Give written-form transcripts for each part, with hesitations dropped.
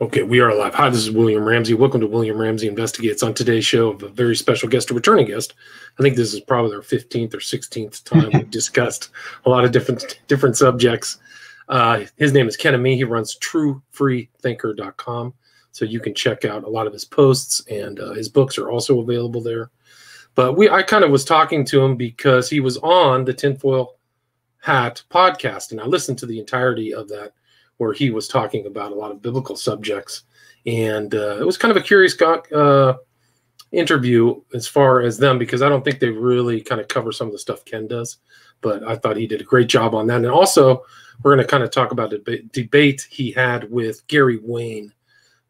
Okay, we are live. Hi, this is William Ramsey. Welcome to William Ramsey Investigates. On today's show, a very special guest, a returning guest. I think this is probably our 15th or 16th time we've discussed a lot of different subjects. His name is Connah. He runs truefreethinker.com, so you can check out a lot of his posts, and his books are also available there. But I kind of was talking to him because he was on the Tinfoil Hat podcast, and I listened to the entirety of that, where he was talking about a lot of biblical subjects. And it was kind of a curious interview as far as them, because I don't think they really kind of cover some of the stuff Ken does. But I thought he did a great job on that. And also, we're going to kind of talk about the debate he had with Gary Wayne,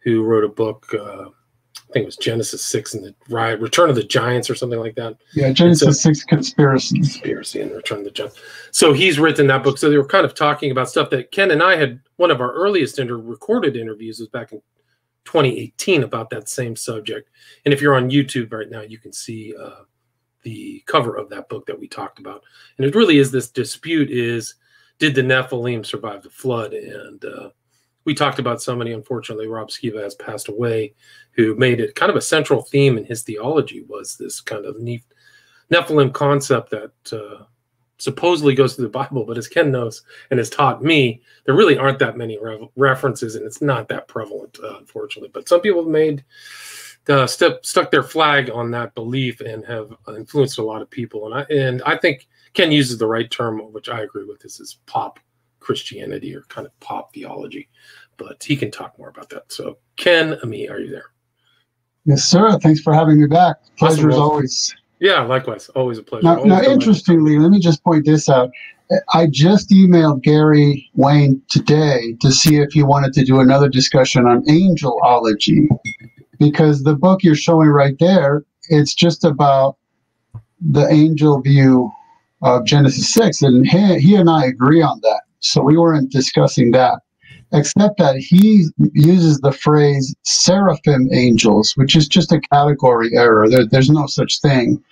who wrote a book, I think it was Genesis 6 and the Return of the Giants or something like that. Yeah, Genesis 6 Conspiracy and Return of the Giants. So he's written that book. So they were kind of talking about stuff that Ken and I had. One of our earliest recorded interviews was back in 2018 about that same subject. And if you're on YouTube right now, you can see the cover of that book that we talked about. And it really is this dispute is, did the Nephilim survive the flood? And we talked about somebody, unfortunately, Rob Skiba has passed away, who made it kind of a central theme in his theology, was this kind of Nephilim concept that supposedly goes through the Bible, but as Ken knows and has taught me, there really aren't that many references, and it's not that prevalent, unfortunately. But some people have made stuck their flag on that belief and have influenced a lot of people. And I think Ken uses the right term, which I agree with. This is pop Christianity, or kind of pop theology, but he can talk more about that. So Ken, Ammi, are you there? Yes, sir. Thanks for having me back. Pleasure as always. Yeah, likewise. Always a pleasure. Now interestingly, let me just point this out. I just emailed Gary Wayne today to see if he wanted to do another discussion on angelology, because the book you're showing right there, it's just about the angel view of Genesis 6, and he and I agree on that. So we weren't discussing that, except that he uses the phrase seraphim angels, which is just a category error. There's no such thing.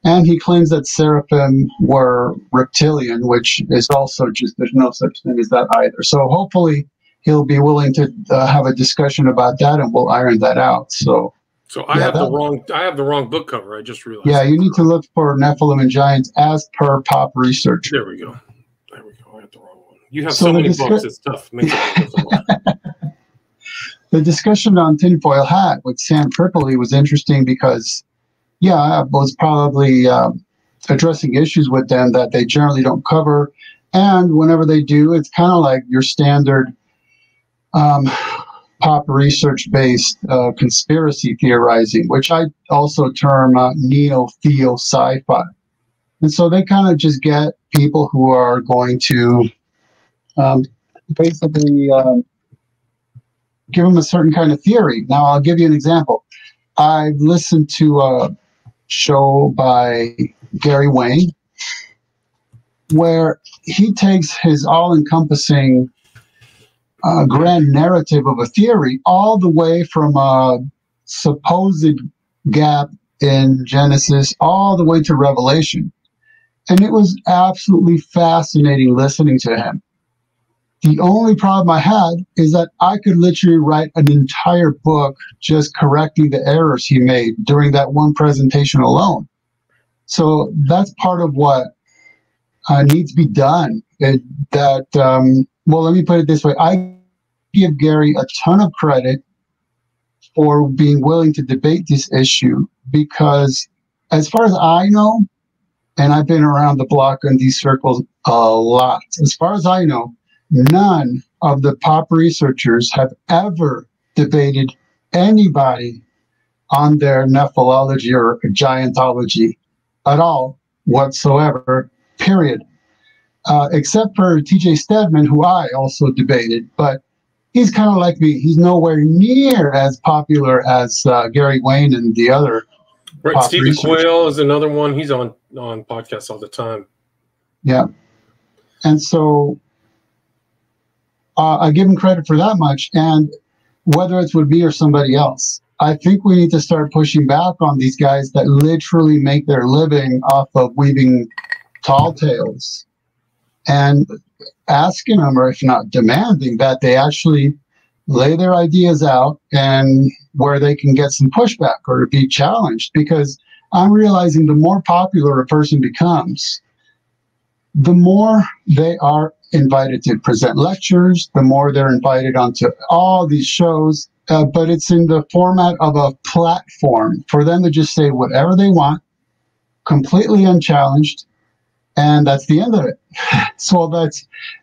And he claims that seraphim were reptilian, which is also just, there's no such thing as that either. So hopefully he'll be willing to have a discussion about that, and we'll iron that out. So I have the wrong book cover. I just realized. Yeah, you need to look for Nephilim and Giants as per pop research. There we go. I have the wrong one. You have so many books, it's tough. The discussion on Tinfoil Hat with Sam Tripoli was interesting because, yeah, I was probably addressing issues with them that they generally don't cover. And whenever they do, it's kind of like your standard pop research-based conspiracy theorizing, which I also term Neo-Theo-Sci-Fi. And so they kind of just get people who are going to basically give them a certain kind of theory. Now, I'll give you an example. I've listened to a show by Gary Wayne where he takes his all-encompassing grand narrative of a theory all the way from a supposed gap in Genesis all the way to Revelation. And it was absolutely fascinating listening to him. The only problem I had is that I could literally write an entire book just correcting the errors he made during that one presentation alone. So that's part of what needs to be done. Well, let me put it this way. I give Gary a ton of credit for being willing to debate this issue, because as far as I know, and I've been around the block in these circles a lot, as far as I know, none of the pop researchers have ever debated anybody on their Nephilology or Giantology at all whatsoever, period. Except for T.J. Stedman, who I also debated, but he's kind of like me. He's nowhere near as popular as Gary Wayne and the other. Right, Stephen Quayle is another one. He's on podcasts all the time. Yeah. And so I give him credit for that much. And whether it's with me or somebody else, I think we need to start pushing back on these guys that literally make their living off of weaving tall tales, and asking them, or if not demanding, that they actually lay their ideas out and where they can get some pushback or be challenged. Because I'm realizing the more popular a person becomes, the more they are invited to present lectures, the more they're invited onto all these shows, but it's in the format of a platform for them to just say whatever they want, completely unchallenged, and that's the end of it. So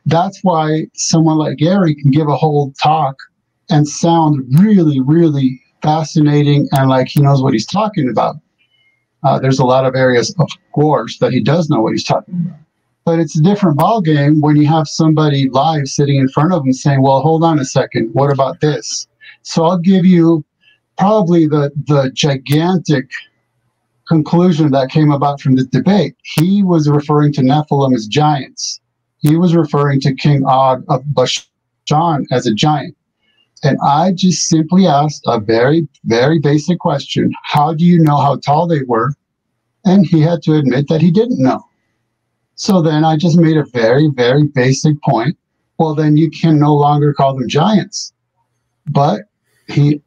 that's why someone like Gary can give a whole talk and sound really, really fascinating and like he knows what he's talking about. There's a lot of areas, of course, that he does know what he's talking about. But it's a different ballgame when you have somebody live sitting in front of him saying, well, hold on a second, what about this? So I'll give you probably the gigantic conclusion that came about from the debate. He was referring to Nephilim as giants. He was referring to King Og of Bashan as a giant. And I just simply asked a very, very basic question. How do you know how tall they were? And he had to admit that he didn't know. So then I just made a very, very basic point. Well, then you can no longer call them giants. But he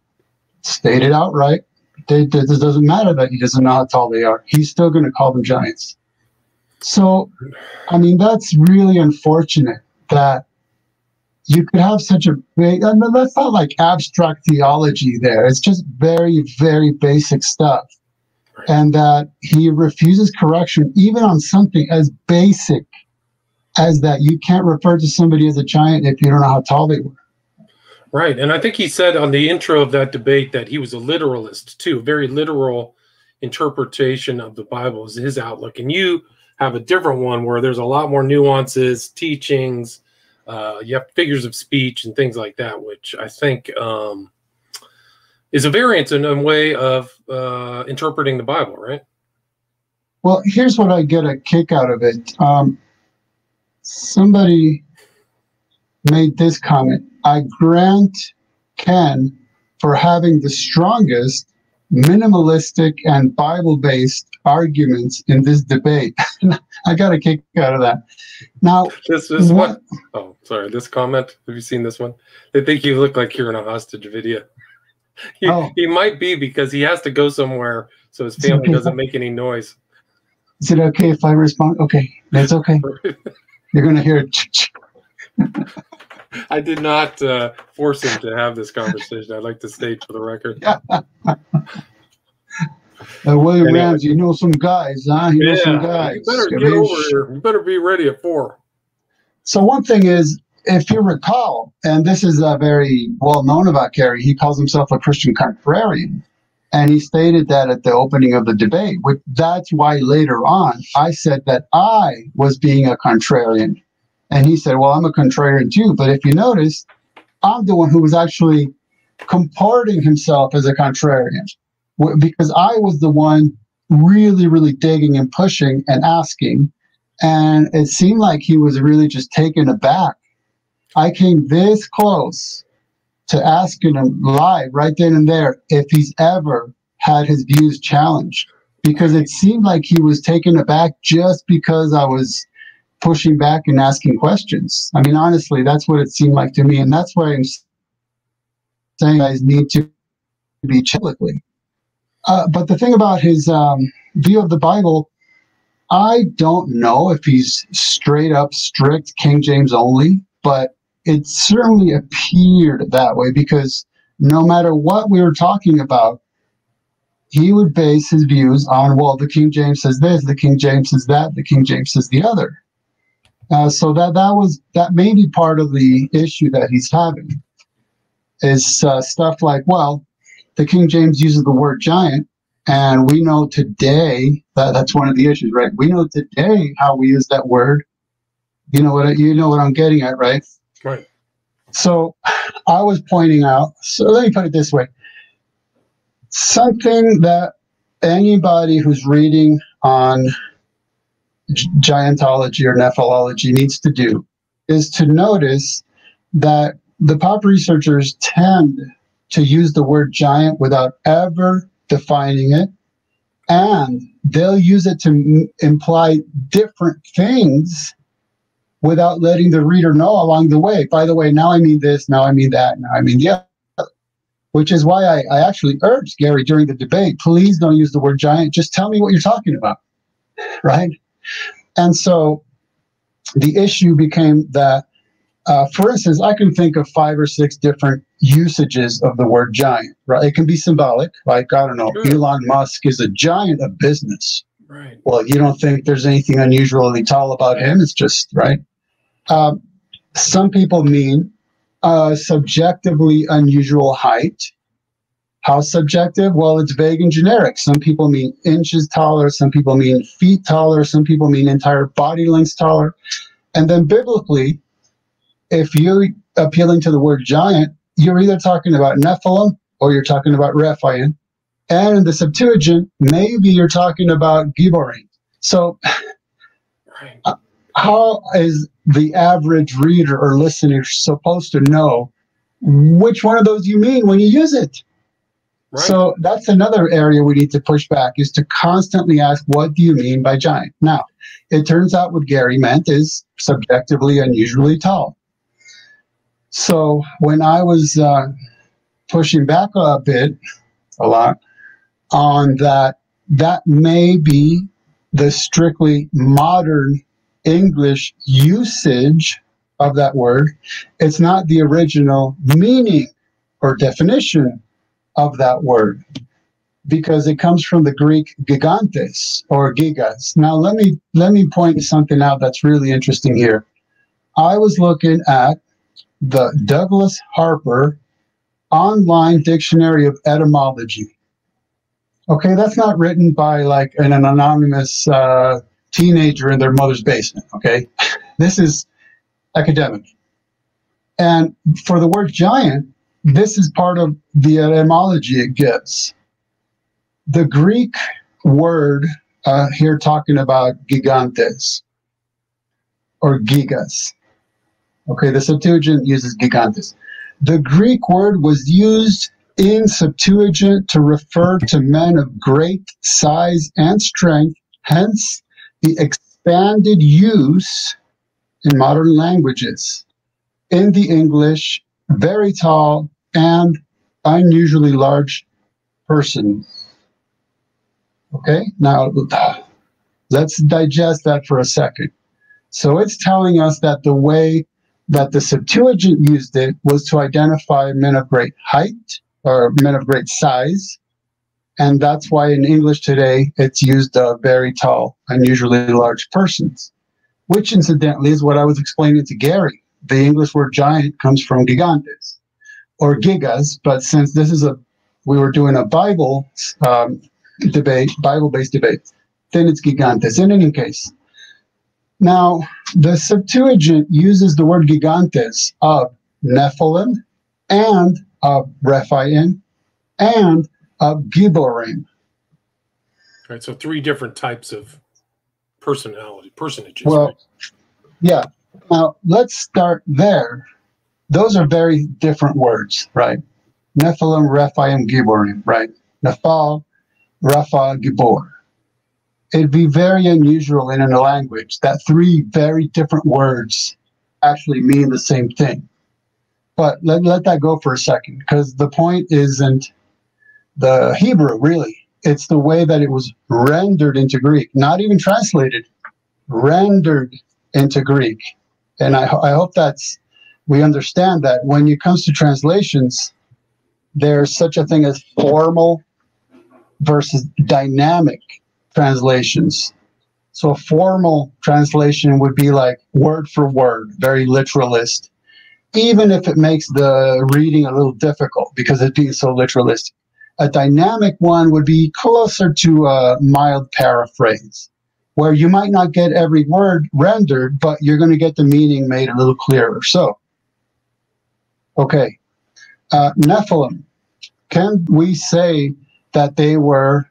stated outright, it doesn't matter that he doesn't know how tall they are. He's still going to call them giants. So, I mean, that's really unfortunate that you could have such a big, I mean, that's not like abstract theology there. It's just very, very basic stuff. And that he refuses correction even on something as basic as that you can't refer to somebody as a giant if you don't know how tall they were. Right. And I think he said on the intro of that debate that he was a literalist too. Very literal interpretation of the Bible is his outlook. And you have a different one where there's a lot more nuances, teachings, you have figures of speech and things like that, which I think is a variant in a way of interpreting the Bible, right? Well, here's what I get a kick out of it. Somebody made this comment. I grant Ken for having the strongest minimalistic and Bible-based arguments in this debate. I got a kick out of that. Now, this one. Oh, sorry. This comment. Have you seen this one? They think you look like you're in a hostage video. He might be because he has to go somewhere so his family doesn't make any noise. Is it okay if I respond? Okay, that's okay. You're going to hear it. I did not force him to have this conversation. I'd like to state for the record. William Ramsey, you know some guys, huh? You know some guys. You better get over here. You better be ready at 4. So one thing is, if you recall, and this is very well known about Kerry, he calls himself a Christian contrarian. And he stated that at the opening of the debate. That's why later on I said that I was being a contrarian. And he said, well, I'm a contrarian too. But if you notice, I'm the one who was actually comporting himself as a contrarian. Because I was the one really, really digging and pushing and asking. And it seemed like he was really just taken aback. I came this close to asking him live right then and there if he's ever had his views challenged. Because it seemed like he was taken aback just because I was pushing back and asking questions. I mean, honestly, that's what it seemed like to me. And that's why I'm saying guys need to be biblically. But the thing about his view of the Bible, I don't know if he's straight up strict King James only, but it certainly appeared that way because no matter what we were talking about, he would base his views on, well, the King James says this, the King James says that, the King James says the other. So that may be part of the issue that he's having is stuff like, well, the King James uses the word giant, and we know today that's one of the issues, right? We know today how we use that word. You know what I'm getting at, right? Right. So I was pointing out. So let me put it this way: something that anybody who's reading on giantology or nephilology needs to do is to notice that the pop researchers tend to use the word giant without ever defining it, and they'll use it to imply different things without letting the reader know along the way. By the way, now I mean this, now I mean that, now I mean the other. Which is why I actually urged Gary during the debate, please don't use the word giant. Just tell me what you're talking about, right? And so the issue became that, for instance, I can think of 5 or 6 different usages of the word giant, right? It can be symbolic, like, I don't know, Sure. Elon Musk is a giant of business. Right. Well, you don't think there's anything unusually tall about him. It's just, right? Some people mean subjectively unusual height. How subjective? Well, it's vague and generic. Some people mean inches taller. Some people mean feet taller. Some people mean entire body lengths taller. And then biblically, if you're appealing to the word giant, you're either talking about Nephilim or you're talking about Rephaim. And in the Septuagint, maybe you're talking about Gibborim. So Right. How is the average reader or listener supposed to know which one of those you mean when you use it? Right. So that's another area we need to push back, is to constantly ask, what do you mean by giant? Now, it turns out what Gary meant is subjectively unusually tall. So when I was pushing back a lot, on that may be the strictly modern English usage of that word. It's not the original meaning or definition of that word, because it comes from the Greek gigantes or gigas. Now let me point something out that's really interesting here. I was looking at the Douglas Harper online dictionary of etymology. Okay, that's not written by like an anonymous teenager in their mother's basement. Okay, this is academic. And for the word giant, this is part of the etymology it gives. The Greek word here talking about gigantes or gigas. Okay, the Septuagint uses gigantes. The Greek word was used in Septuagint to refer to men of great size and strength, hence the expanded use in modern languages. In the English, very tall and unusually large person. Okay, now let's digest that for a second. So it's telling us that the way that the Septuagint used it was to identify men of great height or men of great size. And that's why in English today, it's used of very tall, unusually large persons, which incidentally is what I was explaining to Gary. The English word giant comes from gigantes or gigas, but since this is we were doing a Bible debate, Bible-based debate, then it's gigantes in any case. Now, the Septuagint uses the word gigantes of Nephilim and of Rephaim and of Gibborim. Right, so 3 different types of personages. Well, right? Yeah. Now, let's start there. Those are very different words, right? Nephilim, Rephaim, Gibborim, right? Nephal, Rapha, Gibbor. It'd be very unusual in a language that 3 very different words actually mean the same thing. But let that go for a second, because the point isn't the Hebrew, really. It's the way that it was rendered into Greek, not even translated, rendered into Greek. And I hope we understand that when it comes to translations, there's such a thing as formal versus dynamic translations. So a formal translation would be like word for word, very literalist, even if it makes the reading a little difficult because it's being so literalistic. A dynamic one would be closer to a mild paraphrase, where you might not get every word rendered, but you're going to get the meaning made a little clearer. So, okay, Nephilim. Can we say that they were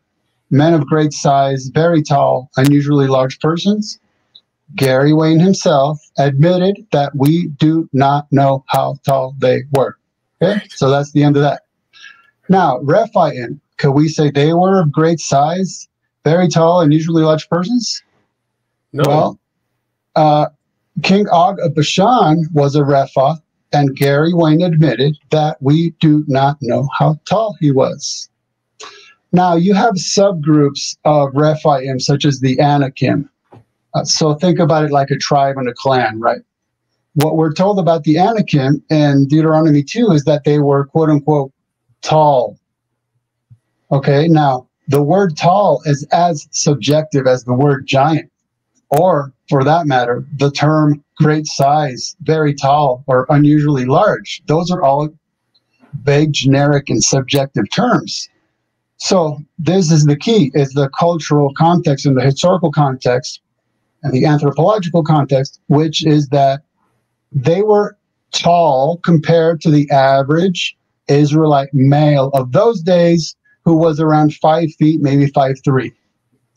men of great size, very tall, unusually large persons? Gary Wayne himself admitted that we do not know how tall they were. Okay, so that's the end of that. Now, Rephaim, could we say they were of great size, very tall, unusually large persons? No. Well, King Og of Bashan was a Repha, and Gary Wayne admitted that we do not know how tall he was. Now, you have subgroups of Rephaim, such as the Anakim. So think about it like a tribe and a clan, right? What we're told about the Anakim in Deuteronomy 2 is that they were, quote unquote, tall. Okay, now, the word tall is as subjective as the word giant, or, for that matter, the term great size, very tall, or unusually large. Those are all vague, generic, and subjective terms. So this is the key, is the cultural context and the historical context and the anthropological context, which is that they were tall compared to the average Israelite male of those days, who was around 5 feet, maybe 5'3".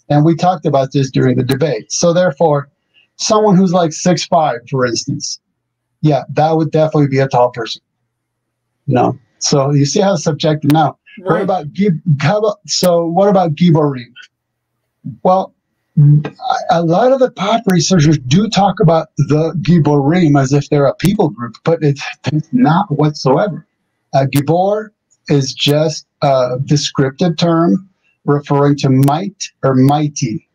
And we talked about this during the debate. So therefore, someone who's like 6'5", for instance, yeah, that would definitely be a tall person. No. So you see how subjective now. Right. What about Giborim? Well, a lot of the pop researchers do talk about the Giborim as if they're a people group, but it's not whatsoever. Gibor is just a descriptive term referring to might or mighty.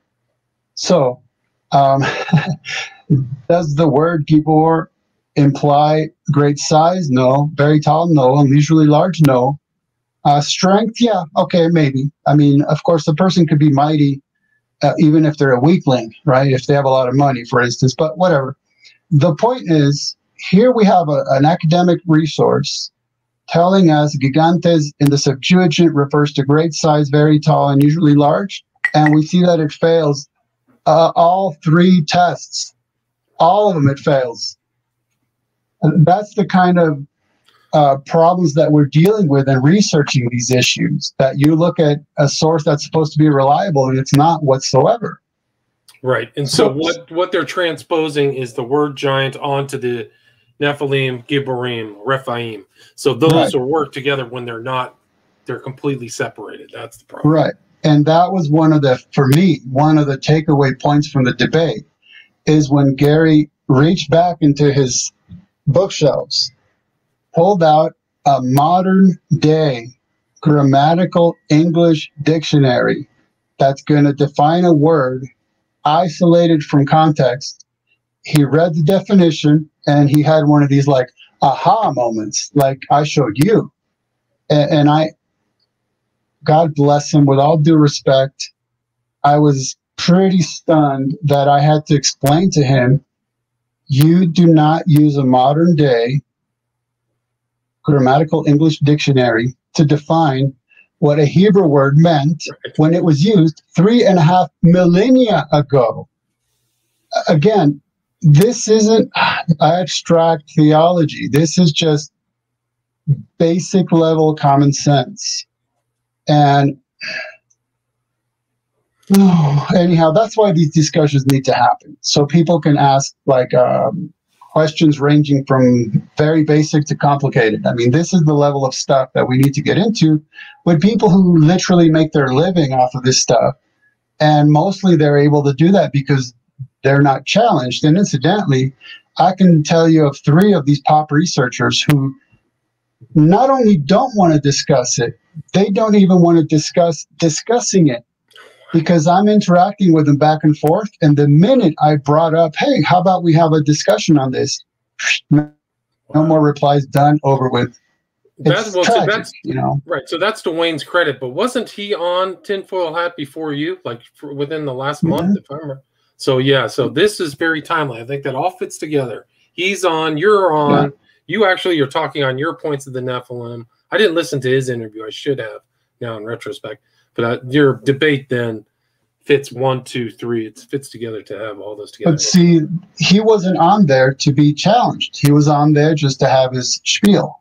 So, does the word Gibor imply great size? No. Very tall? No. Unusually large? No. Strength? Yeah. Okay, maybe. I mean, of course, the person could be mighty even if they're a weakling, right? If they have a lot of money, for instance, but whatever. The point is, here we have an academic resource telling us gigantes in the Septuagint refers to great size, very tall, and usually large. And we see that it fails all 3 tests. All of them it fails. And that's the kind of problems that we're dealing with in researching these issues, that you look at a source that's supposed to be reliable and it's not whatsoever. Right. And so what they're transposing is the word giant onto the Nephilim, Gibborim, Rephaim. So those are work together when they're not, they're completely separated. That's the problem. Right. And that was for me, one of the takeaway points from the debate is when Gary reached back into his bookshelves, pulled out a modern day grammatical English dictionary that's going to define a word isolated from context. He read the definition and he had one of these like aha moments, like I showed you. And God bless him, with all due respect, I was pretty stunned that I had to explain to him, you do not use a modern day grammatical English dictionary to define what a Hebrew word meant when it was used 3.5 millennia ago. Again, this isn't abstract theology. This is just basic level common sense. And anyhow, that's why these discussions need to happen. So people can ask questions ranging from very basic to complicated. I mean, this is the level of stuff that we need to get into with people who literally make their living off of this stuff. And mostly they're able to do that because they're not challenged. And incidentally, I can tell you of 3 of these pop researchers who not only don't want to discuss it, they don't even want to discuss discussing it, because I'm interacting with them back and forth. And the minute I brought up, hey, how about we have a discussion on this? No more replies, done, over with. It's tragic, you know? Right. So that's to Wayne's credit, but wasn't he on Tinfoil Hat before you, like within the last month, if I remember? So yeah, so this is very timely. I think that all fits together. He's on, you're on. Yeah. You actually are talking on your points of the Nephilim. I didn't listen to his interview. I should have now in retrospect. But your debate then fits 1, 2, 3. It fits together to have all those together. But see, he wasn't on there to be challenged. He was on there just to have his spiel.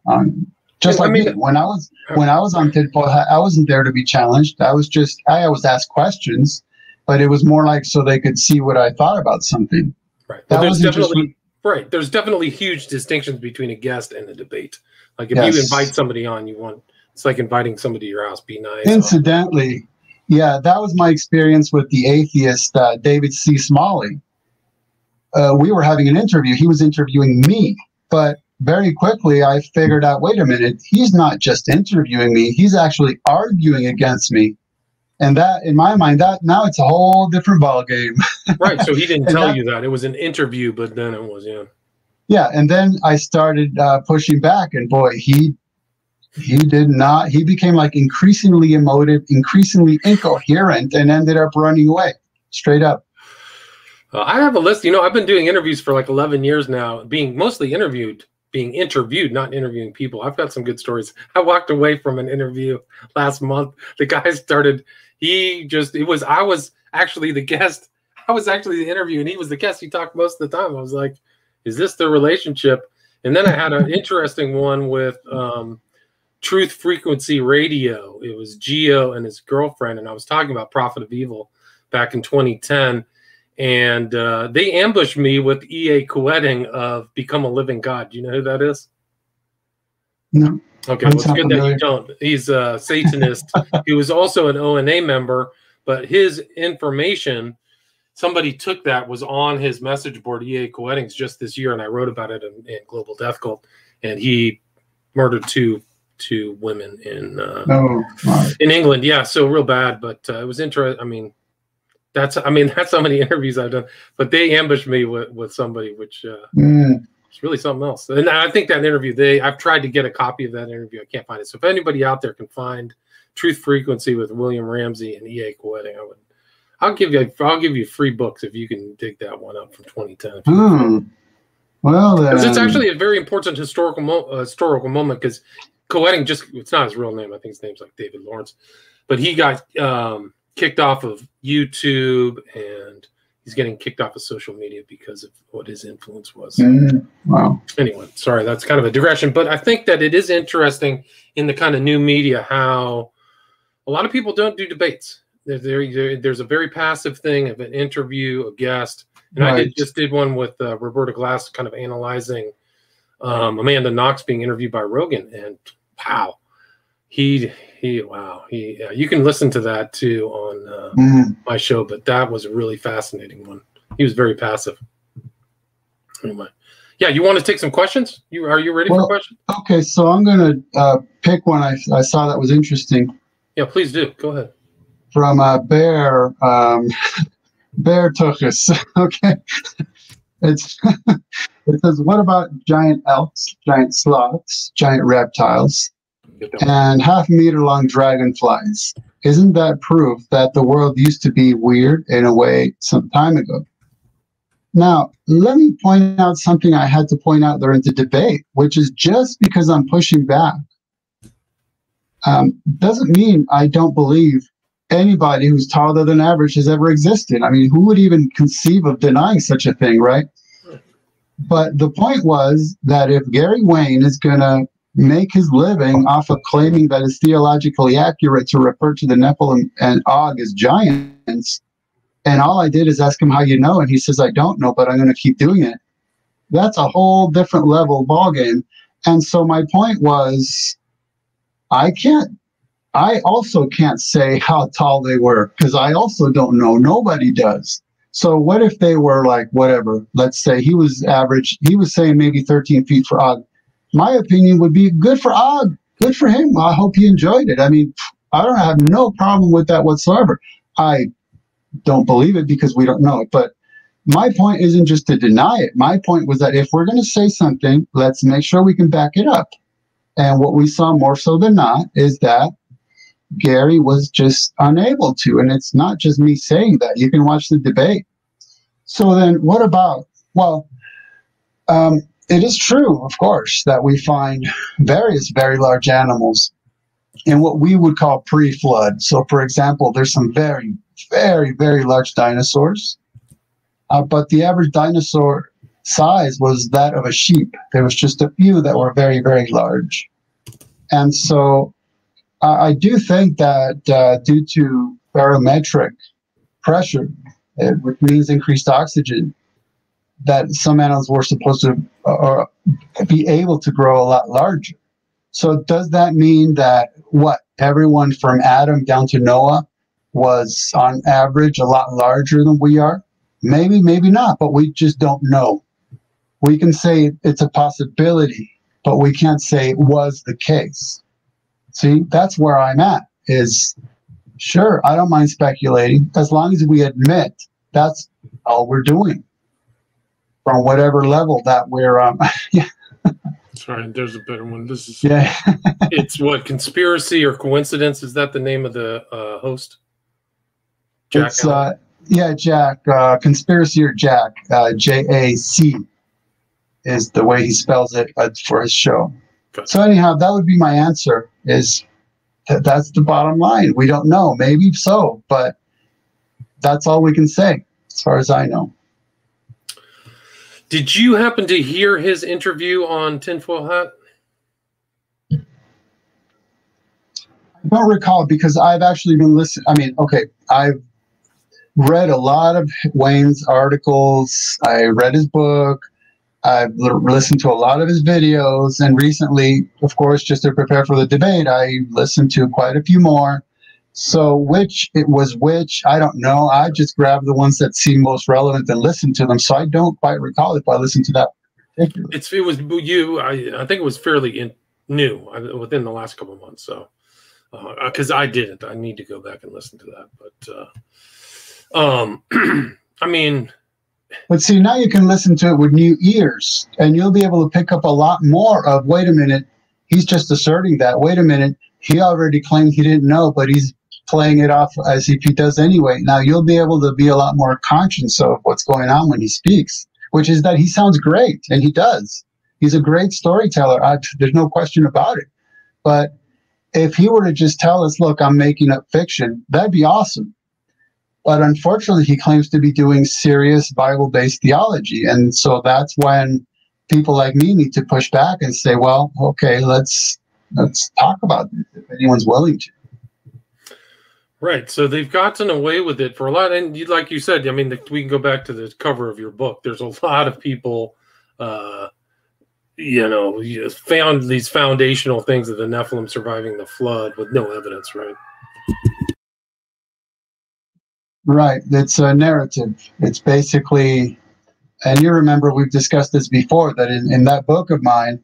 Just like me. When I was on Tinfoil Hat, I wasn't there to be challenged. I always asked questions, but it was more like so they could see what I thought about something. Right. Well, there's definitely huge distinctions between a guest and a debate. Like if you invite somebody on, it's like inviting somebody to your house. Be nice. Incidentally, yeah, that was my experience with the atheist David C. Smalley. we were having an interview. He was interviewing me, but very quickly I figured out, wait a minute, he's not just interviewing me, he's actually arguing against me. And that, in my mind, that now it's a whole different ballgame. Right. So he didn't And tell that- you that. It was an interview, but then it was, yeah. Yeah, and then I started pushing back, and boy, he did not. He became like increasingly emotive, increasingly incoherent, and ended up running away straight up. I have a list. You know, I've been doing interviews for like 11 years now, being mostly interviewed, not interviewing people. I've got some good stories. I walked away from an interview last month. The guy started, I was actually the guest. I was actually the interview, and he was the guest. He talked most of the time. I was like, is this the relationship? And then I had an interesting one with Truth Frequency Radio. It was Gio and his girlfriend, and I was talking about Prophet of Evil back in 2010. And they ambushed me with E.A. Quetting of Become a Living God. Do you know who that is? No. Okay, well, it's good that you don't. He's a Satanist. He was also an ONA member, but his information, somebody took that, was on his message board, E.A. Quetting's, just this year, and I wrote about it in Global Death Cult. And he murdered two women in England. Yeah, so real bad, but it was interesting. I mean, that's how many interviews I've done, but they ambushed me with somebody, which it's really something else. And I think that interview, I've tried to get a copy of that interview. I can't find it. So if anybody out there can find Truth Frequency with William Ramsey and E.A. Quetting, I'll give you free books if you can dig that one up from 2010. Well, because it's actually a very important historical moment, because Quetting, it's not his real name. I think his name's like David Lawrence, but he got kicked off of YouTube, and he's getting kicked off of social media because of what his influence was. Wow. Anyway, sorry, that's kind of a digression, but I think that it is interesting in the kind of new media how a lot of people don't do debates. There's a very passive thing of an interview, a guest, and right. I just did one with Roberta Glass, kind of analyzing Amanda Knox being interviewed by Rogan, and wow, you can listen to that too on my show, but that was a really fascinating one. He was very passive. Anyway, yeah, you want to take some questions? Are you ready for questions? Okay, so I'm going to pick one I saw that was interesting. Yeah, please do. Go ahead. From Bear Tuchus. Okay. It says, what about giant elks, giant sloths, giant reptiles, and half-meter-long dragonflies? Isn't that proof that the world used to be weird in a way some time ago? Now, let me point out something I had to point out during the debate, which is just because I'm pushing back doesn't mean I don't believe anybody who's taller than average has ever existed. I mean, who would even conceive of denying such a thing, right? But the point was that if Gary Wayne is going to make his living off of claiming that it's theologically accurate to refer to the Nephilim and Og as giants, and all I did is ask him how you know, and he says, I don't know, but I'm going to keep doing it. That's a whole different level ballgame. And so my point was, I also can't say how tall they were, because I also don't know. Nobody does. So what if they were like, whatever, let's say he was average. He was saying maybe 13 feet for Og. My opinion would be good for Og. Good for him. I hope he enjoyed it. I mean, I don't have no problem with that whatsoever. I don't believe it because we don't know it. But my point isn't just to deny it. My point was that if we're going to say something, let's make sure we can back it up. And what we saw more so than not is that Gary was just unable to. And it's not just me saying that. You can watch the debate. So then what about, well, it is true, of course, that we find various very large animals in what we would call pre-flood. So, for example, there's some very, very, very large dinosaurs. But the average dinosaur size was that of a sheep. There was just a few that were very, very large. And so I do think that due to barometric pressure, which means increased oxygen, that some animals were supposed to be able to grow a lot larger. So does that mean that everyone from Adam down to Noah was on average a lot larger than we are? Maybe, maybe not, but we just don't know. We can say it's a possibility, but we can't say it was the case. See, that's where I'm at, is sure, I don't mind speculating as long as we admit that's all we're doing from whatever level that we're, yeah. Sorry, there's a better one. This is, Yeah. it's what, conspiracy or coincidence? Is that the name of the host? Jack? It's, yeah, Jack, conspiracy or Jack, J-A-C is the way he spells it for his show. Okay. So anyhow, that would be my answer, is that's the bottom line. We don't know, maybe so, but that's all we can say as far as I know. Did you happen to hear his interview on Tinfoil Hat? I don't recall, because I've actually been listening. I mean, okay, I've read a lot of Wayne's articles. I read his book. I've listened to a lot of his videos. And recently, of course, just to prepare for the debate, I listened to quite a few more. So which, I don't know. I just grabbed the ones that seem most relevant and listened to them. So I don't quite recall if I listened to that particular. It was you. I think it was fairly new within the last couple of months. So, because I didn't. I need to go back and listen to that. But, I mean... But see, now you can listen to it with new ears, and you'll be able to pick up a lot more of, wait a minute, he's just asserting that. Wait a minute, he already claimed he didn't know, but he's playing it off as if he does anyway. Now you'll be able to be a lot more conscious of what's going on when he speaks, which is that he sounds great, and he does. He's a great storyteller. There's no question about it. But if he were to just tell us, look, I'm making up fiction, that'd be awesome. But unfortunately, he claims to be doing serious Bible-based theology. And so that's when people like me need to push back and say, well, okay, let's talk about this if anyone's willing to. Right. So they've gotten away with it for a lot. And like you said, I mean, we can go back to the cover of your book. There's a lot of people, you know, found these foundational things of the Nephilim surviving the flood with no evidence, right? Right. It's a narrative. It's basically, and you remember we've discussed this before, that in that book of mine,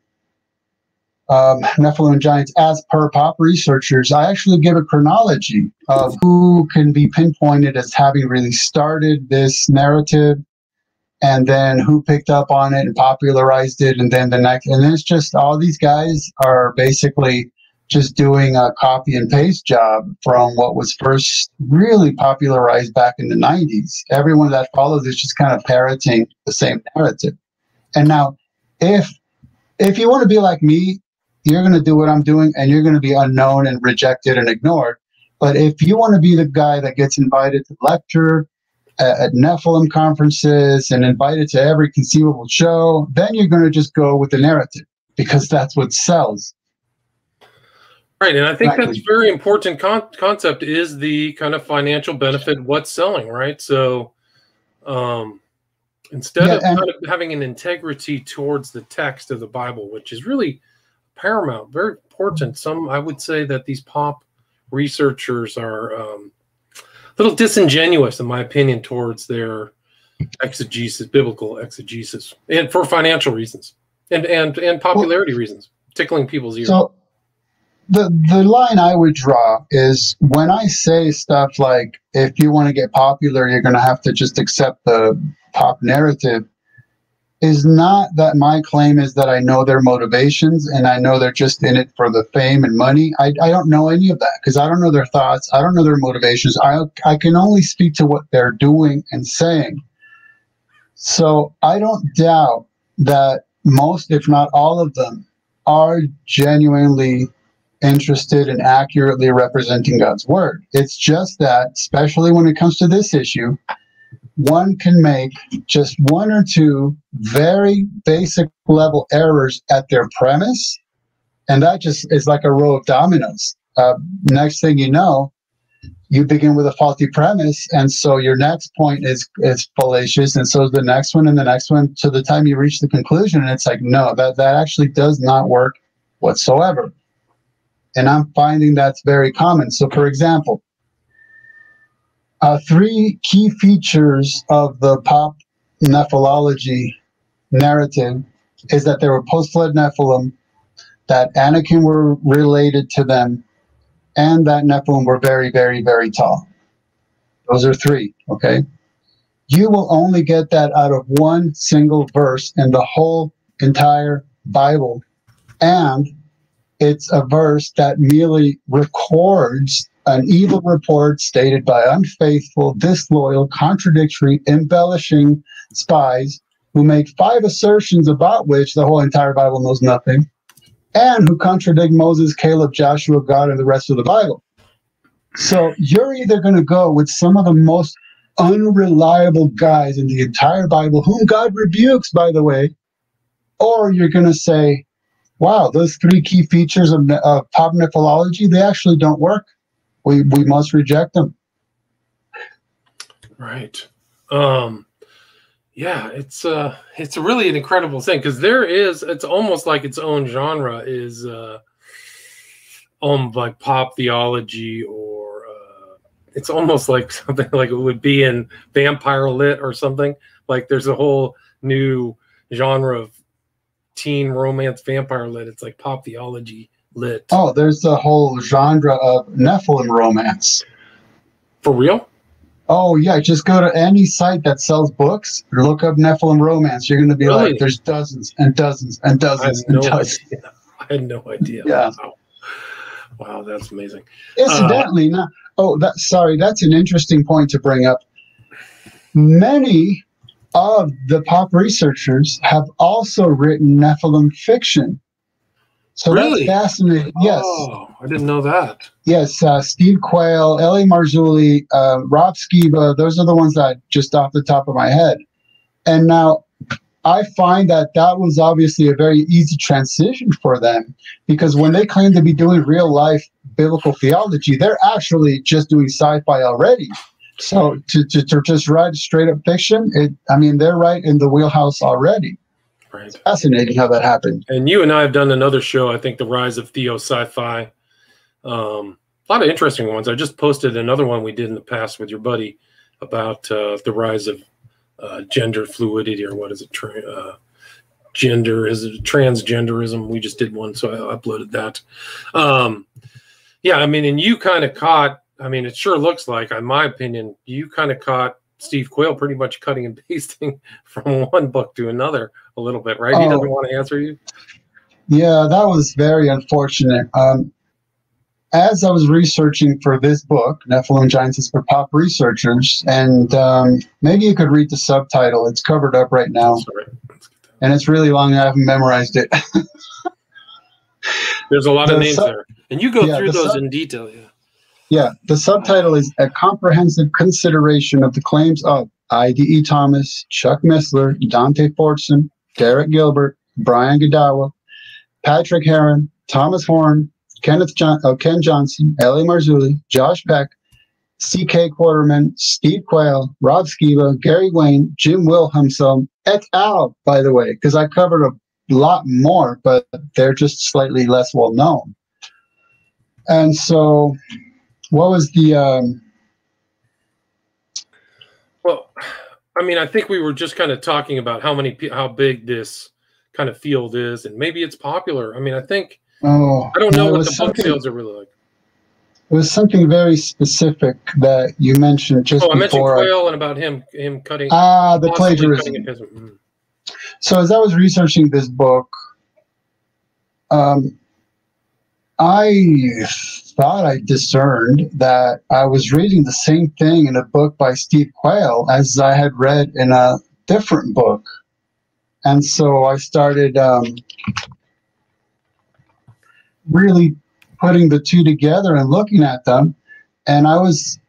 Nephilim and Giants, as per pop researchers, I actually give a chronology of who can be pinpointed as having really started this narrative, and then who picked up on it and popularized it, and then the next, and then it's just all these guys are basically just doing a copy and paste job from what was first really popularized back in the 90s. Everyone that follows is just kind of parroting the same narrative. And now, if you want to be like me, you're going to do what I'm doing, and you're going to be unknown and rejected and ignored. But if you want to be the guy that gets invited to lecture at Nephilim conferences and invited to every conceivable show, then you're going to just go with the narrative, because that's what sells. Right, and I think that's a very important concept, is the kind of financial benefit, what's selling, right? So instead of kind of having an integrity towards the text of the Bible, which is really paramount, very important. I would say that these pop researchers are a little disingenuous, in my opinion, towards their exegesis, biblical exegesis, and for financial reasons and popularity reasons, tickling people's ears. So the line I would draw is when I say stuff like, if you want to get popular, you're going to have to just accept the pop narrative, is not that my claim is that I know their motivations and I know they're just in it for the fame and money. I don't know any of that, because I don't know their thoughts. I don't know their motivations. I can only speak to what they're doing and saying. So I don't doubt that most, if not all of them, are genuinely interested in accurately representing God's word. It's just that, especially when it comes to this issue, one can make just one or two very basic level errors at their premise, and that just is like a row of dominoes. Next thing you know, you begin with a faulty premise, and so your next point is fallacious, and so the next one and the next one, to the time you reach the conclusion, and it's like, no, that actually does not work whatsoever. And I'm finding that's very common. So, for example, Three key features of the pop Nephilology narrative is that they were post-flood Nephilim, that Anakin were related to them, and that Nephilim were very, very, very tall. Those are three, okay? You will only get that out of one single verse in the whole entire Bible. And it's a verse that merely records an evil report stated by unfaithful, disloyal, contradictory, embellishing spies who make 5 assertions about which the whole entire Bible knows nothing, and who contradict Moses, Caleb, Joshua, God, and the rest of the Bible. So you're either going to go with some of the most unreliable guys in the entire Bible, whom God rebukes, by the way, or you're going to say, wow, those 3 key features of pop Nephilology, they actually don't work. We must reject them. Right. Yeah, it's really an incredible thing, because it's almost like its own genre is like pop theology, or it's almost like something like it would be in vampire lit or something. Like there's a whole new genre of teen romance vampire lit. It's like pop theology lit. Oh, there's a whole genre of Nephilim romance. For real? Oh, yeah. Just go to any site that sells books, look up Nephilim romance. You're going to be Really? like, there's dozens and dozens and dozens and dozens. I had no idea. Yeah. Wow, that's amazing. Incidentally, that's an interesting point to bring up. Many of the pop researchers have also written Nephilim fiction. So really? That's fascinating. Yes. Oh, I didn't know that. Yes, Steve Quayle, L.A. Marzulli, Rob Skiba, those are the ones that just off the top of my head. And now I find that was obviously a very easy transition for them, because when they claim to be doing real life biblical theology, they're actually just doing sci-fi already. So to just write straight up fiction, they're right in the wheelhouse already. Right. It's fascinating how that happened. And you and I have done another show, I think, The Rise of Theo-Sci-Fi. A lot of interesting ones. I just posted another one we did in the past with your buddy about the rise of gender fluidity, or what is it? Transgenderism. We just did one, so I uploaded that. And you kind of caught, it sure looks like, in my opinion, you kind of caught Steve Quayle pretty much cutting and pasting from one book to another a little bit, right? He doesn't want to answer you? Yeah, that was very unfortunate. As I was researching for this book, Nephilim Giants is for Pop Researchers, and maybe you could read the subtitle. It's covered up right now. And it's really long, and I haven't memorized it. There's a lot of names there. And you go through those in detail, Yeah, the subtitle is A Comprehensive Consideration of the Claims of I.D.E. Thomas, Chuck Missler, Dante Fortson, Derek Gilbert, Brian Godawa, Patrick Heron, Thomas Horn, Ken Johnson, L.A. Marzulli, Josh Peck, C.K. Quarterman, Steve Quayle, Rob Skiba, Gary Wayne, Jim Wilhelmsen, et al., by the way, because I covered a lot more, but they're just slightly less well known. And so what was the well, I think we were just kind of talking about how big this kind of field is, and maybe it's popular. I think I don't know what the book sales are really like. It was something very specific that you mentioned just before. I mentioned Quayle and about him cutting. The plagiarism. So as I was researching this book, I thought I discerned that I was reading the same thing in a book by Steve Quayle as I had read in a different book. And so I started really putting the two together and looking at them. And I was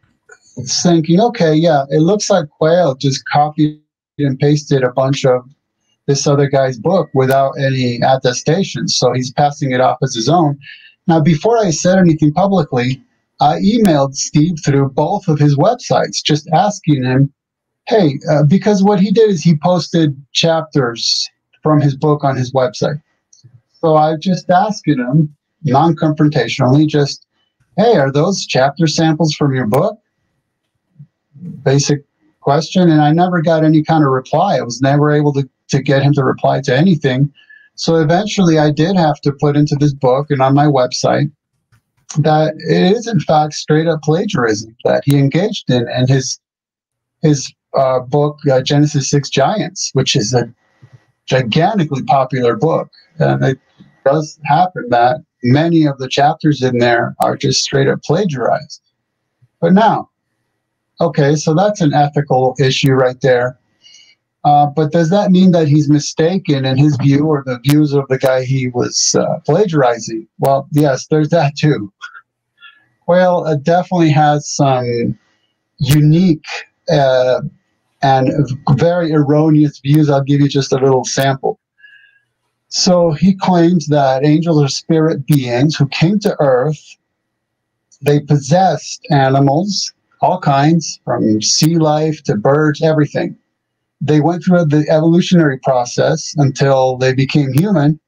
thinking, okay, yeah, it looks like Quayle just copied and pasted a bunch of this other guy's book without any attestations. So he's passing it off as his own. Now, before I said anything publicly, I emailed Steve through both of his websites, just asking him, hey, because what he did is he posted chapters from his book on his website. So I just asked him, non-confrontationally, just, hey, are those chapter samples from your book? basic question, and I never got any kind of reply. I was never able to get him to reply to anything. So eventually I did have to put into this book and on my website that it is in fact straight up plagiarism that he engaged in, and his book, Genesis 6 Giants, which is a gigantically popular book. And it does happen that many of the chapters in there are just straight up plagiarized. But now, okay, so that's an ethical issue right there. But does that mean that he's mistaken in his view or the views of the guy he was plagiarizing? Well, yes, there's that too. Well, it definitely has some unique and very erroneous views. I'll give you just a little sample. So he claims that angels are spirit beings who came to Earth. They possessed animals, all kinds, from sea life to birds, everything. They went through the evolutionary process until they became human,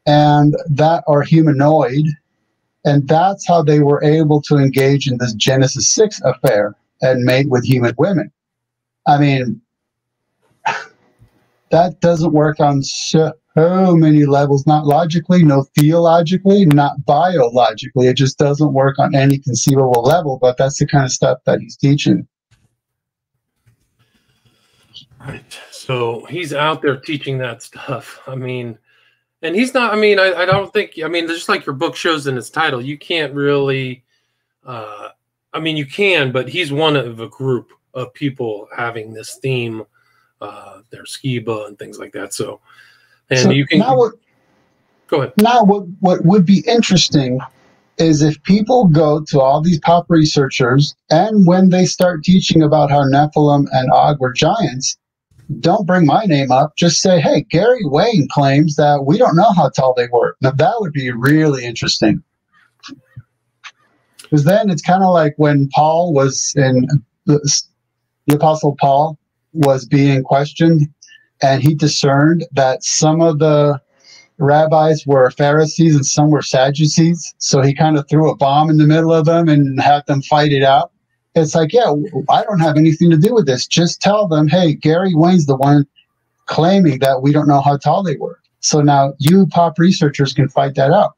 and that are humanoid, and that's how they were able to engage in this Genesis 6 affair and mate with human women. I mean, that doesn't work on so many levels, not logically, no theologically, not biologically. It just doesn't work on any conceivable level, but that's the kind of stuff that he's teaching. Right. So he's out there teaching that stuff. I mean, and he's not, I mean, I don't think, I mean, just like your book shows in its title, you can't really, I mean, you can, but he's one of a group of people having this theme, their skiba and things like that. So, and so you can go ahead. Now, what would be interesting is if people go to all these pop researchers, and when they start teaching about how Nephilim and Og were giants, don't bring my name up. Just say, hey, Gary Wayne claims that we don't know how tall they were. Now, that would be really interesting. Because then it's kind of like when Paul was in the Apostle Paul was being questioned, and he discerned that some of the rabbis were Pharisees and some were Sadducees. So he kind of threw a bomb in the middle of them and had them fight it out. It's like, yeah, I don't have anything to do with this. Just tell them, hey, Gary Wayne's the one claiming that we don't know how tall they were. So now you pop researchers can fight that out.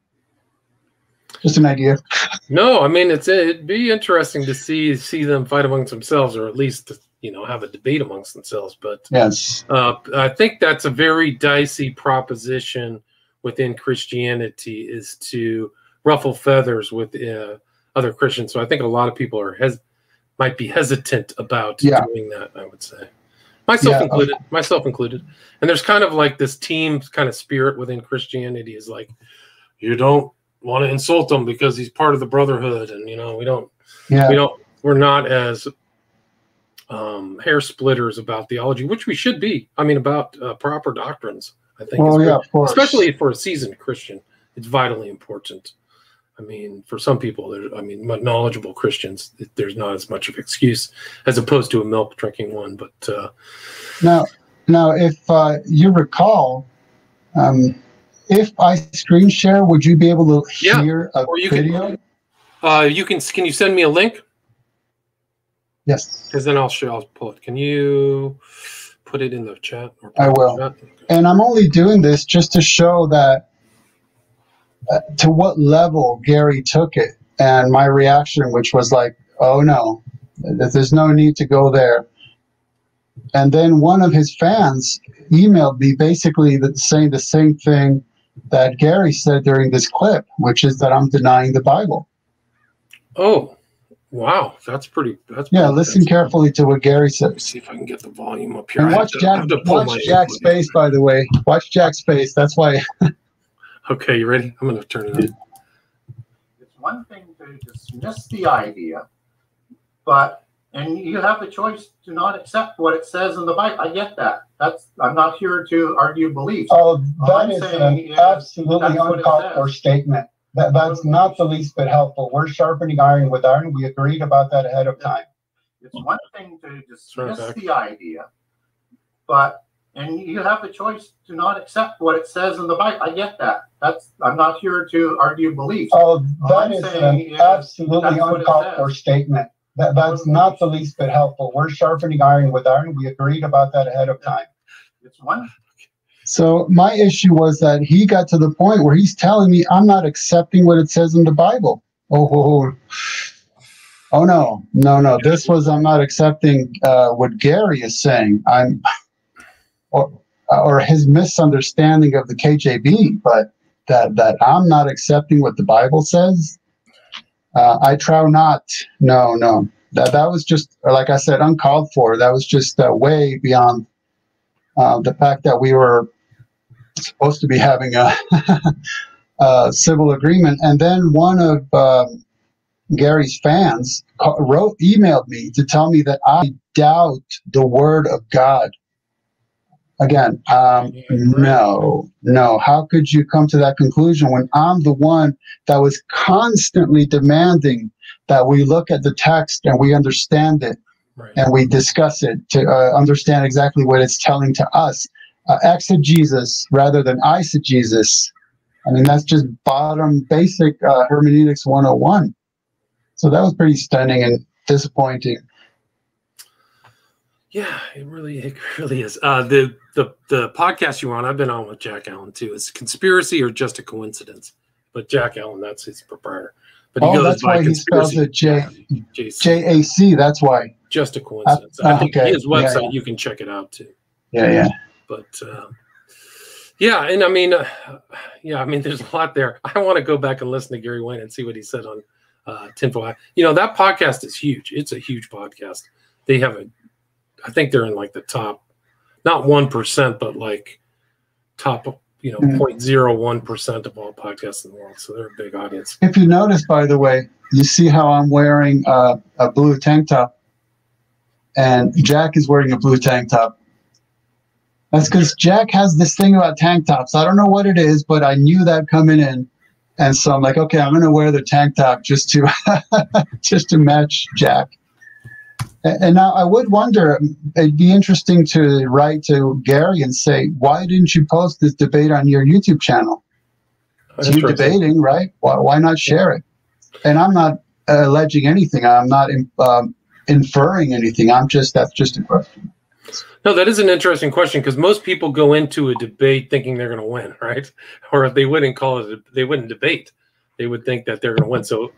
Just an idea. No, I mean, it'd be interesting to see them fight amongst themselves, or at least, you know, have a debate amongst themselves. But yes, I think that's a very dicey proposition within Christianity, is to ruffle feathers with other Christians. So I think a lot of people might be hesitant about doing that, I would say. Myself included. And there's kind of like this team kind of spirit within Christianity, is like, you don't want to insult him because he's part of the brotherhood, and you know, we're not as hair splitters about theology, which we should be. I mean, about proper doctrines, I think. Well, yeah, of course. Especially for a seasoned Christian, it's vitally important. I mean, for some people, knowledgeable Christians, there's not as much of excuse as opposed to a milk drinking one. But now, if you recall, if I screen share, would you be able to hear a video? Can you send me a link? Yes. Because then I'll pull it. Can you put it in the chat? I will. Okay. And I'm only doing this just to show that to what level Gary took it, and my reaction, which was like, oh no, there's no need to go there. And then one of his fans emailed me basically saying the same thing that Gary said during this clip, which is that I'm denying the Bible. Oh, wow. That's pretty listen carefully to what Gary says. Let me see if I can get the volume up here. And watch Jack's face, by the way. Watch Jack's face. That's why. Okay, you ready? I'm going to turn it on. It's one thing to dismiss the idea, and you have the choice to not accept what it says in the Bible. I get that. I'm not here to argue beliefs. Oh, that is an absolutely uncalled for statement. That's not the least bit helpful. We're sharpening iron with iron. We agreed about that ahead of time. It's one thing to dismiss the idea, and you have the choice to not accept what it says in the Bible. I get that. I'm not here to argue beliefs. Oh, that is an absolutely uncalled for statement. That's not the least bit helpful. We're sharpening iron with iron. We agreed about that ahead of time. It's one. So my issue was that he got to the point where he's telling me I'm not accepting what it says in the Bible. Oh no. This was I'm not accepting what Gary is saying. Or his misunderstanding of the KJV, but that I'm not accepting what the Bible says. I trow not. No. That was just, like I said, uncalled for. That was just way beyond the fact that we were supposed to be having a civil agreement. And then one of Gary's fans emailed me to tell me that I doubt the word of God. Again, no. How could you come to that conclusion when I'm the one that was constantly demanding that we look at the text and we understand it, right, and we discuss it to understand exactly what it's telling to us? Exegesis rather than eisegesis. I mean, that's just bottom basic hermeneutics 101. So that was pretty stunning and disappointing. Yeah, it really is. The podcast you were on, I've been on with Jack Allen too. Is conspiracy or just a coincidence? But Jack Allen, that's his proprietor. But he goes that's by why he spells it J-A-C. That's why. Just a coincidence. I think okay. His website, you can check it out too. Yeah. But yeah, and I mean, there's a lot there. I want to go back and listen to Gary Wayne and see what he said on Tinfoil. That podcast is huge. It's a huge podcast. They have I think they're in like the top, not 1%, but like top, 0.01% of all podcasts in the world. So they're a big audience. If you notice, by the way, you see how I'm wearing a blue tank top, and Jack is wearing a blue tank top. That's because Jack has this thing about tank tops. I don't know what it is, but I knew that coming in. And so I'm like, okay, I'm going to wear the tank top just to match Jack. And now I would wonder, it'd be interesting to write to Gary and say, why didn't you post this debate on your YouTube channel? It's you debating, right? Why not share it? And I'm not alleging anything. I'm not inferring anything. that's just a question. No, that is an interesting question, because most people go into a debate thinking they're going to win, right? Or if they wouldn't they wouldn't debate. They would think that they're going to win. So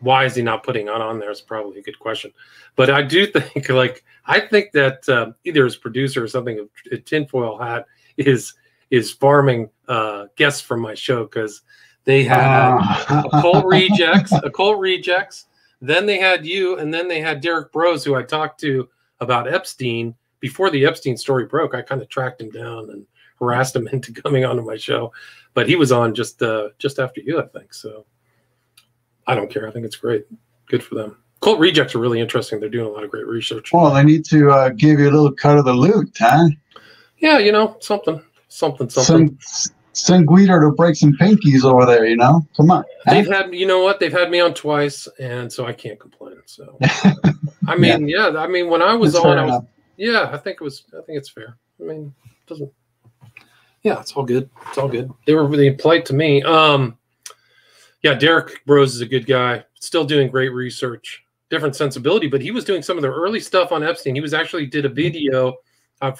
why is he not putting it on there? Is probably a good question. But I do think, I think that either his producer or something, a tinfoil hat, is farming guests from my show, because they had occult rejects. Then they had you, and then they had Derek Brose, who I talked to about Epstein before the Epstein story broke. I kind of tracked him down and harassed him into coming onto my show, but he was on just after you, I think. So I don't care. I think it's great. Good for them. Cult rejects are really interesting. They're doing a lot of great research. Well, I need to give you a little cut of the loot, huh? Yeah, something. Send Guido to break some pinkies over there, Come on. They've had, they've had me on twice, and so I can't complain. So, I mean, when I was on, I think it's fair. I mean, it doesn't. Yeah, it's all good. It's all good. They were really polite to me. Yeah, Derek Brose is a good guy. Still doing great research, different sensibility, but he was doing some of the early stuff on Epstein. He did a video out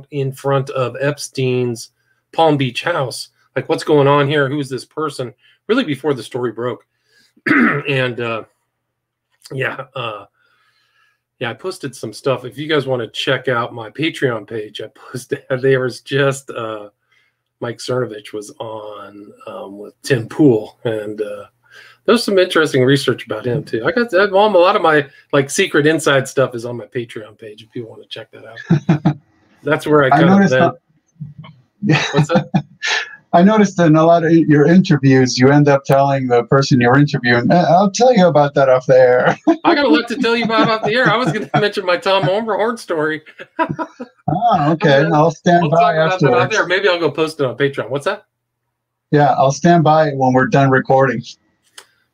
in front of Epstein's Palm Beach house. Like, what's going on here? Who's this person? Really before the story broke. And I posted some stuff. If you guys want to check out my Patreon page, I posted, there was just Mike Cernovich was on with Tim Pool, and there's some interesting research about him too. I got a lot of my secret inside stuff is on my Patreon page if people want to check that out. That's where I noticed. What's that? I noticed in a lot of your interviews, you end up telling the person you're interviewing, I'll tell you about that off the air. I got a lot to tell you about off the air. I was going to mention my Tom Horn story. Oh, okay. I'll stand by afterwards. There. Maybe I'll go post it on Patreon. What's that? Yeah, I'll stand by when we're done recording.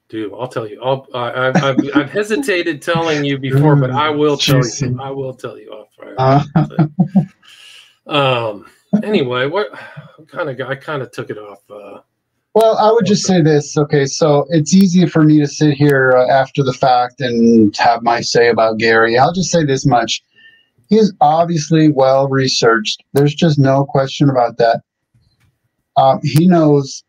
Dude, I'll tell you. I've hesitated telling you before, but I will tell you. I will tell you off. Anyway, I kind of took it off Well, I would just say this. Okay, so it's easy for me to sit here after the fact and have my say about Gary. I'll just say this much. He is obviously well researched. There's just no question about that. He knows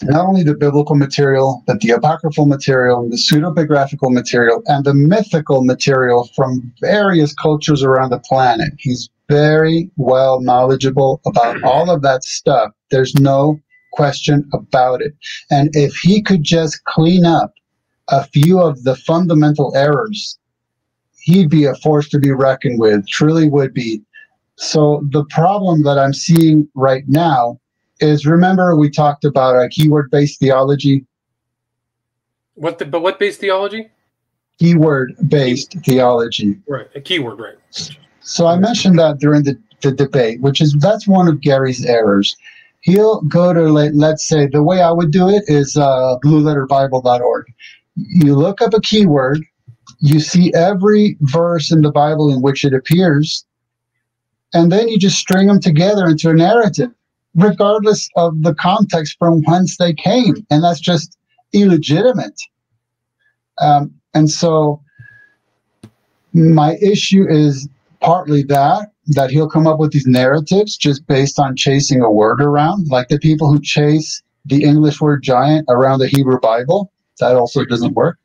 not only the biblical material, but the apocryphal material, the pseudepigraphical material, and the mythical material from various cultures around the planet. He's very well knowledgeable about all of that stuff. There's no question about it. And if he could just clean up a few of the fundamental errors, he'd be a force to be reckoned with, truly would be. So the problem that I'm seeing right now is, remember we talked about a keyword-based theology? What based theology? Keyword-based theology. Right, a keyword, right. So I mentioned that during the debate, that's one of Gary's errors. He'll go to, let's say, the way I would do it is blueletterbible.org. You look up a keyword, you see every verse in the Bible in which it appears, and then you just string them together into a narrative, regardless of the context from whence they came. And that's just illegitimate. And so my issue is partly that he'll come up with these narratives just based on chasing a word around, like the people who chase the English word giant around the Hebrew Bible. That also doesn't work.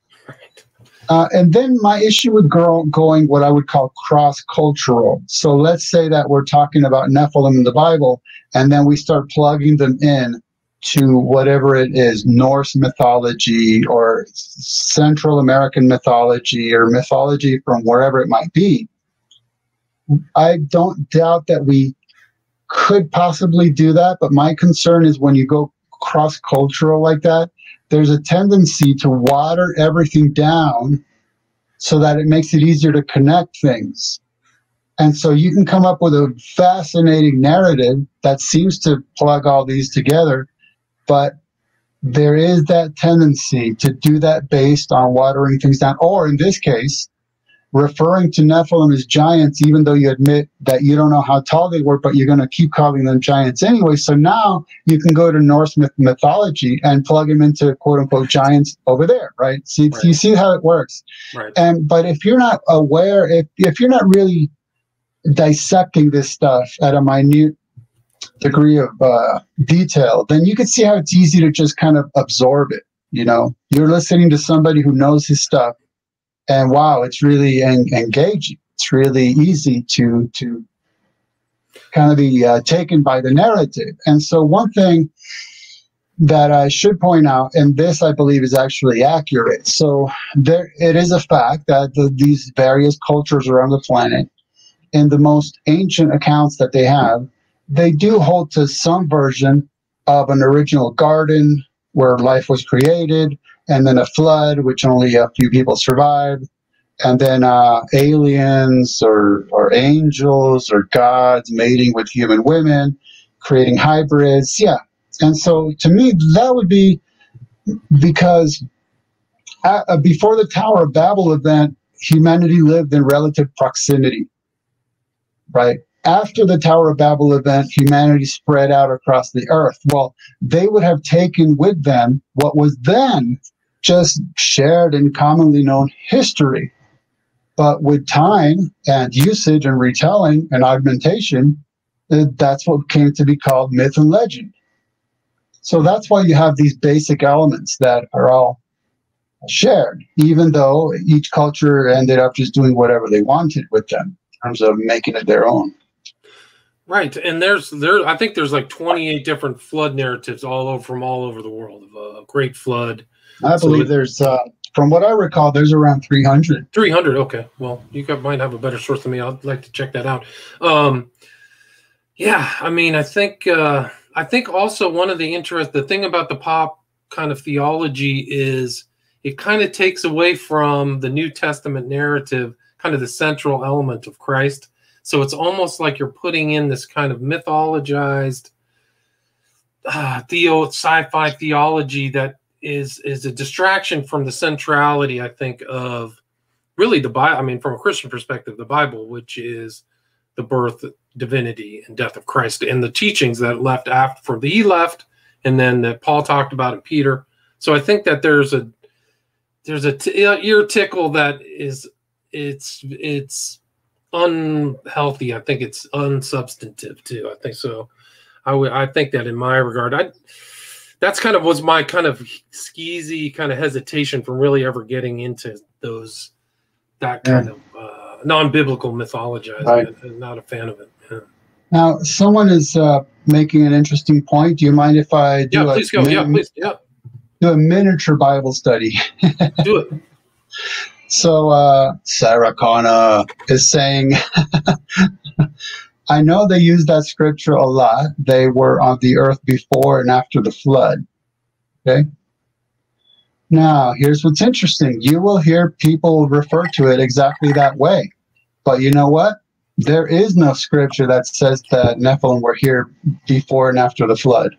And then my issue with going what I would call cross-cultural. So let's say that we're talking about Nephilim in the Bible, and then we start plugging them in to whatever it is, Norse mythology or Central American mythology or mythology from wherever it might be. I don't doubt that we could possibly do that, but my concern is when you go cross-cultural like that, there's a tendency to water everything down so that it makes it easier to connect things. And so you can come up with a fascinating narrative that seems to plug all these together, but there is that tendency to do that based on watering things down, or in this case, referring to Nephilim as giants, even though you admit that you don't know how tall they were, but you're going to keep calling them giants anyway. So now you can go to Norse mythology and plug them into quote unquote giants over there, right? So you see how it works. Right. But if you're not aware, if you're not really dissecting this stuff at a minute degree of detail, then you can see how it's easy to just kind of absorb it. You know, you're listening to somebody who knows his stuff, and wow, it's really engaging. It's really easy to kind of be taken by the narrative. And so one thing that I should point out, and this I believe is actually accurate. So it is a fact that these various cultures around the planet, in the most ancient accounts that they have, they do hold to some version of an original garden where life was created, and then a flood, which only a few people survived, and then aliens or angels or gods mating with human women, creating hybrids. Yeah. And so to me, that would be because before the Tower of Babel event, humanity lived in relative proximity, right? After the Tower of Babel event, humanity spread out across the earth. Well, they would have taken with them what was then just shared and commonly known history. But with time and usage and retelling and augmentation, that's what came to be called myth and legend. So that's why you have these basic elements that are all shared, even though each culture ended up just doing whatever they wanted with them in terms of making it their own. Right, and I think there's like 28 different flood narratives from all over the world of a great flood. I believe there's, from what I recall, there's around 300. 300, okay. Well, you might have a better source than me. I'd like to check that out. Yeah, I mean, I think also one of the thing about the pop kind of theology is it kind of takes away from the New Testament narrative, kind of the central element of Christ. So it's almost like you're putting in this kind of mythologized sci-fi theology that is a distraction from the centrality, I think, of really the Bible. I mean, from a Christian perspective, the Bible, which is the birth, divinity, and death of Christ, and the teachings that he left and then that Paul talked about in Peter. So I think that there's a ear tickle that is it's unhealthy. I think it's unsubstantive too. I think so. I think that in my regard, that's kind of was my kind of skeezy kind of hesitation from really ever getting into that kind of non-biblical mythologizing. Right. I'm not a fan of it. Yeah. Now, someone is making an interesting point. Do you mind if I do please go. Please. Do a miniature Bible study? Do it. So Sarah Connah is saying, I know they use that scripture a lot. They were on the earth before and after the flood. Okay. Now, here's what's interesting. You will hear people refer to it exactly that way. But you know what? There is no scripture that says that Nephilim were here before and after the flood.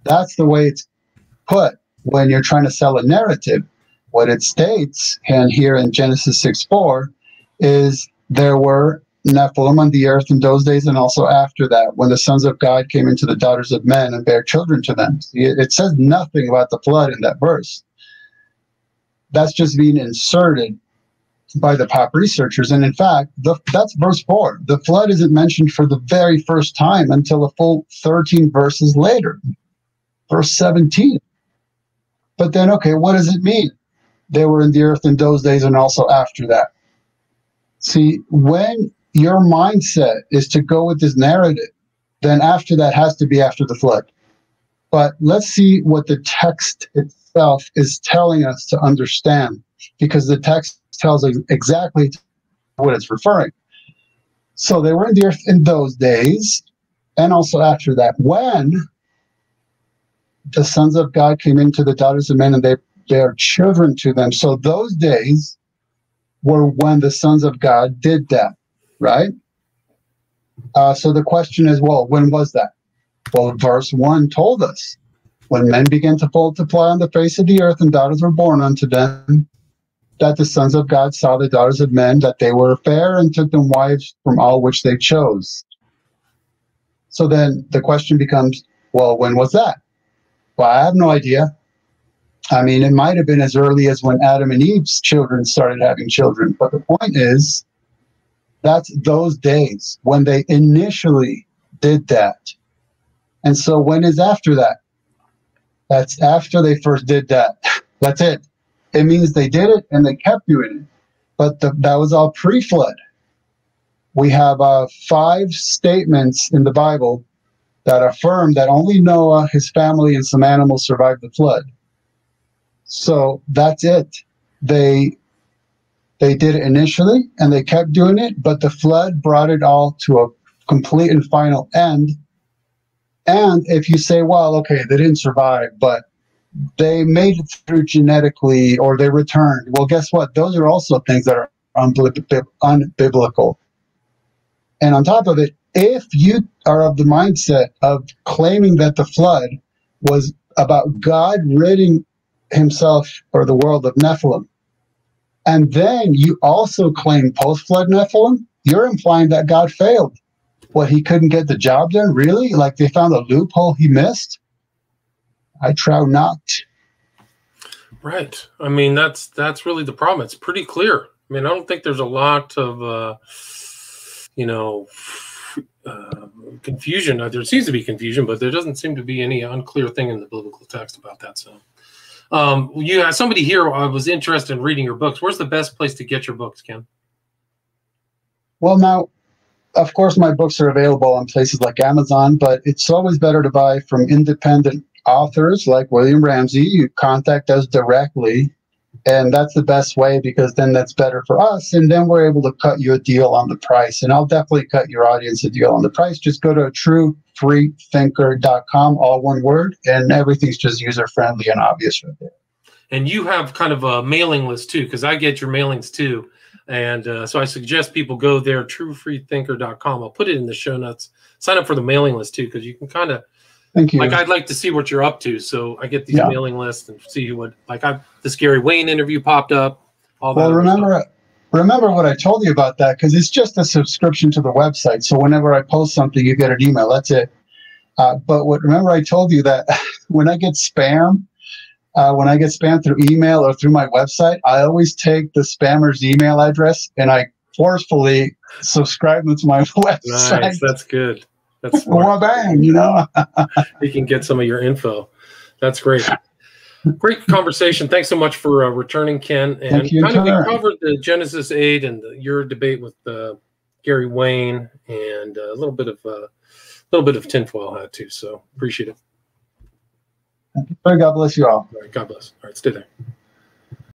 That's the way it's put when you're trying to sell a narrative. What it states, and here in Genesis 6:4, is there were Nephilim on the earth in those days and also after that, when the sons of God came into the daughters of men and bare children to them. It says nothing about the flood in that verse. That's just being inserted by the pop researchers. And in fact, that's verse 4. The flood isn't mentioned for the very first time until a full 13 verses later, verse 17. But then, okay, what does it mean? They were in the earth in those days and also after that. See, when your mindset is to go with this narrative, then after that has to be after the flood. But let's see what the text itself is telling us to understand, because the text tells us exactly what it's referring. So they were in the earth in those days and also after that, when the sons of God came into the daughters of men and they bare children to them. So those days were when the sons of God did that, right? So the question is, well, when was that? Well, verse 1 told us, when men began to multiply on the face of the earth and daughters were born unto them, that the sons of God saw the daughters of men, that they were fair, and took them wives from all which they chose. So then the question becomes, well, when was that? Well, I have no idea. I mean, it might have been as early as when Adam and Eve's children started having children. But the point is, that's those days when they initially did that. And so when is after that? That's after they first did that. That's it. It means they did it and they kept doing it. But that was all pre-flood. We have 5 statements in the Bible that affirm that only Noah, his family, and some animals survived the flood. So that's it. They did it initially and they kept doing it, but the flood brought it all to a complete and final end. And if you say, well, okay, they didn't survive, but they made it through genetically or they returned. Well, guess what? Those are also things that are unbiblical. And on top of it, if you are of the mindset of claiming that the flood was about God ridding himself or the world of Nephilim, and then you also claim post-flood Nephilim, you're implying that God failed. What, he couldn't get the job done? Really? Like they found a loophole he missed? I trow not. Right. I mean, that's really the problem. It's pretty clear. I mean, I don't think there's a lot of, confusion. There seems to be confusion, but there doesn't seem to be any unclear thing in the biblical text about that. So, you have somebody here was interested in reading your books. Where's the best place to get your books, Ken? Well, now, of course, my books are available on places like Amazon, but it's always better to buy from independent authors like William Ramsey. You contact us directly, and that's the best way, because then that's better for us, and then we're able to cut you a deal on the price. And I'll definitely cut your audience a deal on the price. Just go to truefreethinker.com, all one word, and everything's just user-friendly and obvious right there. And you have kind of a mailing list too, because I get your mailings too. And so I suggest people go there, truefreethinker.com. I'll put it in the show notes. Sign up for the mailing list too, because you can kind of, thank you. Like, I'd like to see what you're up to. So I get these mailing lists and see what, like, the Scary Wayne interview popped up. All that. Well, remember what I told you about that, because it's just a subscription to the website. So whenever I post something, you get an email. That's it. But remember I told you that when I get spam through email or through my website, I always take the spammer's email address and I forcefully subscribe them to my website. Nice, that's good. That's well, bang, you know. You can get some of your info. That's great. Great conversation. Thanks so much for returning, Ken. And Thank you, we covered the Genesis 8 and your debate with Gary Wayne, and a little bit of tinfoil hat too. So appreciate it. God bless you all. All right, God bless. All right, stay there.